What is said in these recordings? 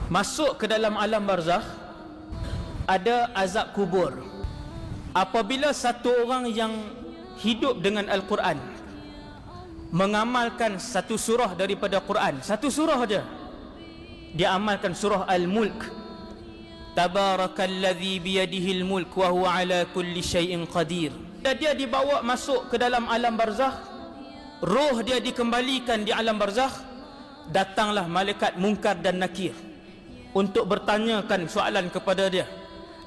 Masuk ke dalam alam barzakh, ada azab kubur. Apabila satu orang yang hidup dengan Al-Quran, mengamalkan satu surah daripada Quran, satu surah aja, dia amalkan surah Al-Mulk, Tabarakalladzi biyadihil mulk wa huwa ala kulli syai'in qadir. Dia dibawa masuk ke dalam alam barzakh, roh dia dikembalikan di alam barzakh. Datanglah malaikat Munkar dan Nakir untuk bertanyakan soalan kepada dia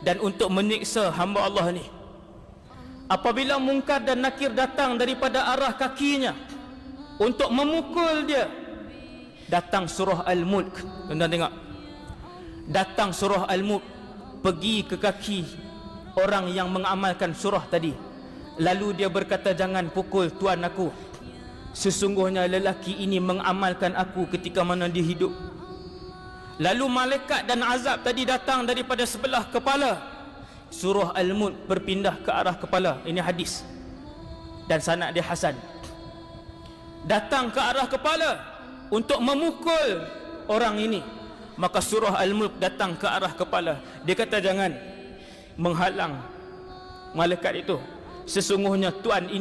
dan untuk menyiksa hamba Allah ni. Apabila Munkar dan Nakir datang daripada arah kakinya untuk memukul dia, datang surah Al-Mulk. Tuan-tuan tengok, datang surah Al-Mulk pergi ke kaki orang yang mengamalkan surah tadi. Lalu dia berkata, jangan pukul tuan aku, sesungguhnya lelaki ini mengamalkan aku ketika mana dia hidup. Lalu malaikat dan azab tadi datang daripada sebelah kepala. Surah Al-Mulk berpindah ke arah kepala. Ini hadis dan sanad dia hasan. Datang ke arah kepala untuk memukul orang ini. Maka surah Al-Mulk datang ke arah kepala. Dia kata, jangan menghalang malaikat itu, sesungguhnya tuan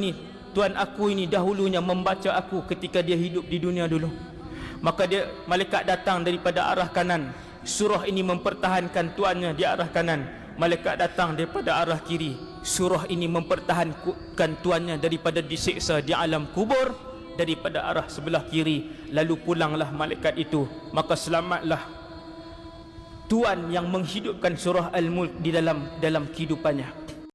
aku ini dahulunya membaca aku ketika dia hidup di dunia dulu. Maka malaikat datang daripada arah kanan. Surah ini mempertahankan tuannya di arah kanan. Malaikat datang daripada arah kiri. Surah ini mempertahankan tuannya daripada disiksa di alam kubur daripada arah sebelah kiri. Lalu pulanglah malaikat itu. Maka selamatlah tuan yang menghidupkan surah Al-Mulk di dalam kehidupannya.